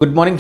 Good morning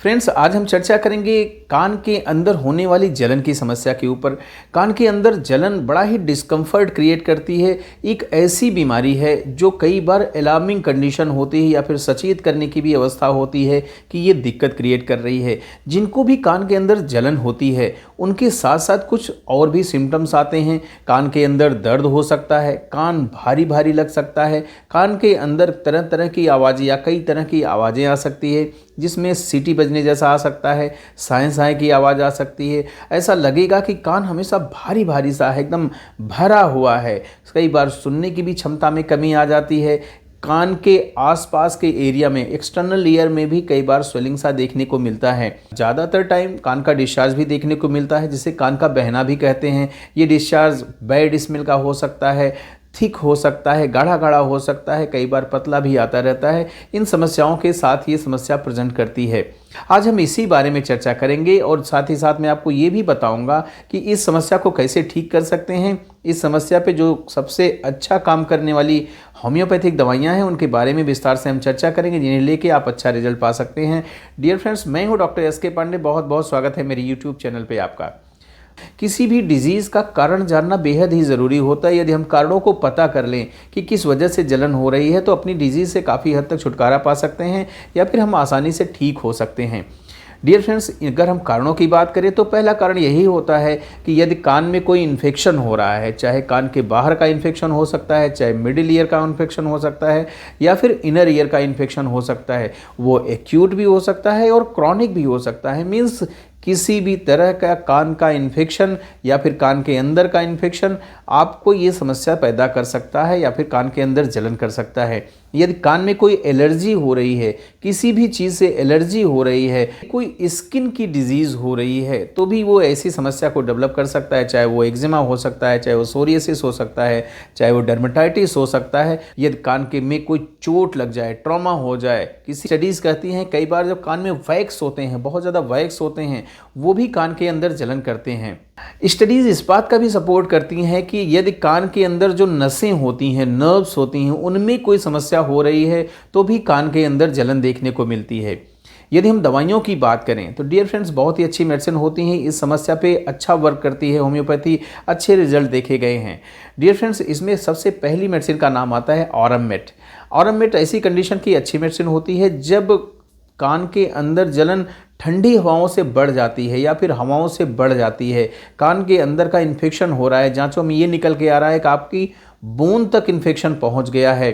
friends, आज हम चर्चा करेंगे कान के अंदर होने वाली जलन की समस्या के ऊपर। कान के अंदर जलन बड़ा ही डिस्कम्फर्ट क्रिएट करती है। एक ऐसी बीमारी है जो कई बार अलार्मिंग कंडीशन होती है या फिर सचेत करने की भी अवस्था होती है कि ये दिक्कत क्रिएट कर रही है। जिनको भी कान के अंदर जलन होती है उनके साथ साथ कुछ और भी सिम्टम्स आते हैं। कान के अंदर दर्द हो सकता है, कान भारी भारी लग सकता है, कान के अंदर तरह तरह की आवाज़ें या कई तरह की आवाज़ें आ सकती है, जिसमें सीटी बजने जैसा आ सकता है, साए साए की आवाज़ आ सकती है। ऐसा लगेगा कि कान हमेशा भारी भारी सा है, एकदम भरा हुआ है। कई बार सुनने की भी क्षमता में कमी आ जाती है। कान के आसपास के एरिया में, एक्सटर्नल ईयर में भी कई बार स्वेलिंग सा देखने को मिलता है। ज़्यादातर टाइम कान का डिस्चार्ज भी देखने को मिलता है, जिसे कान का बहना भी कहते हैं। ये डिस्चार्ज बैड स्मेल का हो सकता है, थिक हो सकता है, गाढ़ा गाढ़ा हो सकता है, कई बार पतला भी आता रहता है। इन समस्याओं के साथ ये समस्या प्रेजेंट करती है। आज हम इसी बारे में चर्चा करेंगे और साथ ही साथ मैं आपको ये भी बताऊंगा कि इस समस्या को कैसे ठीक कर सकते हैं। इस समस्या पे जो सबसे अच्छा काम करने वाली होम्योपैथिक दवाइयाँ हैं उनके बारे में विस्तार से हम चर्चा करेंगे, जिन्हें लेके आप अच्छा रिजल्ट पा सकते हैं। डियर फ्रेंड्स, मैं हूँ डॉक्टर एस के पांडे। बहुत बहुत स्वागत है मेरे यूट्यूब चैनल पर आपका। किसी भी डिजीज़ का कारण जानना बेहद ही ज़रूरी होता है। यदि हम कारणों को पता कर लें कि किस वजह से जलन हो रही है तो अपनी डिजीज़ से काफ़ी हद तक छुटकारा पा सकते हैं या फिर हम आसानी से ठीक हो सकते हैं। डियर फ्रेंड्स, अगर हम कारणों की बात करें तो पहला कारण यही होता है कि यदि कान में कोई इन्फेक्शन हो रहा है, चाहे कान के बाहर का इन्फेक्शन हो सकता है, चाहे मिडिल ईयर का इन्फेक्शन हो सकता है या फिर इनर ईयर का इन्फेक्शन हो सकता है। वो एक्यूट भी हो सकता है और क्रॉनिक भी हो सकता है। मीन्स किसी भी तरह का कान का इन्फेक्शन या फिर कान के अंदर का इन्फेक्शन आपको ये समस्या पैदा कर सकता है या फिर कान के अंदर जलन कर सकता है। यदि कान में कोई एलर्जी हो रही है, किसी भी चीज़ से एलर्जी हो रही है, कोई स्किन की डिजीज़ हो रही है, तो भी वो ऐसी समस्या को डेवलप कर सकता है। चाहे वो एक्जिमा हो सकता है, चाहे वो सोरियासिस हो सकता है, चाहे वो डर्मेटाइटिस हो सकता है। यदि कान के में कोई चोट लग जाए, ट्रॉमा हो जाए, किसी स्टडीज़ कहती हैं कई बार जब कान में वैक्स होते हैं, बहुत ज़्यादा वैक्स होते हैं, वो भी कान के अंदर जलन करते हैं। स्टडीज़ इस बात का भी सपोर्ट करती हैं कि यदि कान के अंदर जो नसें होती हैं, नर्व्स होती हैं, उनमें कोई समस्या हो रही है तो भी कान के अंदर जलन देखने को मिलती है। यदि हम दवाइयों की बात करें तो डियर फ्रेंड्स, बहुत ही अच्छी मेडिसिन होती हैं, इस समस्या पे अच्छा वर्क करती है होम्योपैथी, अच्छे रिजल्ट देखे गए हैं। डियर फ्रेंड्स, इसमें सबसे पहली मेडिसिन का नाम आता है ऑरममेट। ऑरममेट ऐसी कंडीशन की अच्छी मेडिसिन होती है जब कान के अंदर जलन ठंडी हवाओं से बढ़ जाती है या फिर हवाओं से बढ़ जाती है। कान के अंदर का इन्फेक्शन हो रहा है, जांचों में ये निकल के आ रहा है कि आपकी बोन तक इन्फेक्शन पहुंच गया है,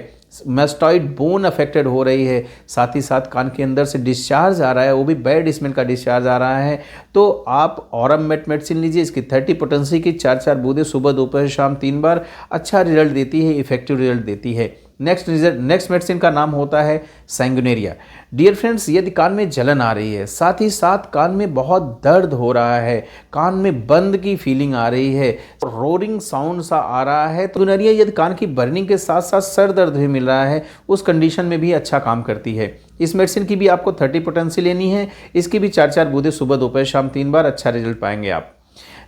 मैस्टॉइड बोन अफेक्टेड हो रही है, साथ ही साथ कान के अंदर से डिस्चार्ज आ रहा है, वो भी बैड स्मेल का डिस्चार्ज आ रहा है, तो आप ऑरममेट मेडिसिन लीजिए। इसकी 30 पोटेंसी की 4-4 बूंदें सुबह दोपहर शाम 3 बार अच्छा रिजल्ट देती है, इफेक्टिव रिजल्ट देती है। नेक्स्ट मेडिसिन का नाम होता है सैंगुनेरिया। डियर फ्रेंड्स, यदि कान में जलन आ रही है, साथ ही साथ कान में बहुत दर्द हो रहा है, कान में बंद की फीलिंग आ रही है, रोरिंग साउंड सा आ रहा है, तो सैंगुनेरिया यदि कान की बर्निंग के साथ साथ सर दर्द भी मिल रहा है, उस कंडीशन में भी अच्छा काम करती है। इस मेडिसिन की भी आपको 30 पोटेंसी लेनी है। इसकी भी 4-4 बूंदें सुबह दोपहर शाम 3 बार, अच्छा रिजल्ट पाएंगे आप।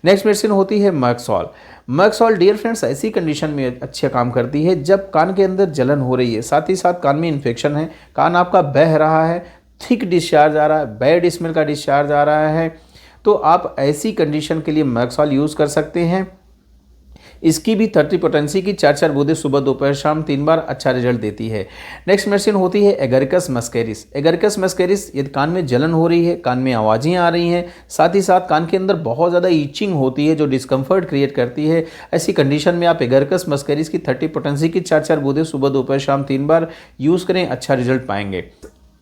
नेक्स्ट मेडिसिन होती है मर्कसॉल। मर्कसॉल डियर फ्रेंड्स ऐसी कंडीशन में अच्छा काम करती है जब कान के अंदर जलन हो रही है, साथ ही साथ कान में इन्फेक्शन है, कान आपका बह रहा है, थिक डिस्चार्ज आ रहा है, बैड स्मेल का डिस्चार्ज आ रहा है, तो आप ऐसी कंडीशन के लिए मर्कसॉल यूज़ कर सकते हैं। इसकी भी 30 पोटेंसी की 4-4 बूंदें सुबह दोपहर शाम 3 बार, अच्छा रिजल्ट देती है। नेक्स्ट मेडिसिन होती है एगरिकस मस्कैरिस। एगरिकस मस्कैरिस यदि कान में जलन हो रही है, कान में आवाज़ें आ रही हैं, साथ ही साथ कान के अंदर बहुत ज़्यादा ईचिंग होती है जो डिस्कम्फर्ट क्रिएट करती है, ऐसी कंडीशन में आप एगरिकस मस्कैरिस की 30 पोटेंसी की 4-4 बूंदें सुबह दोपहर शाम 3 बार यूज़ करें, अच्छा रिजल्ट पाएंगे।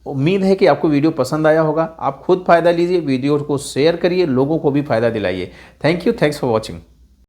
उम्मीद है कि आपको वीडियो पसंद आया होगा। आप खुद फ़ायदा लीजिए, वीडियो को शेयर करिए, लोगों को भी फ़ायदा दिलाइए। Thank you, thanks for watching.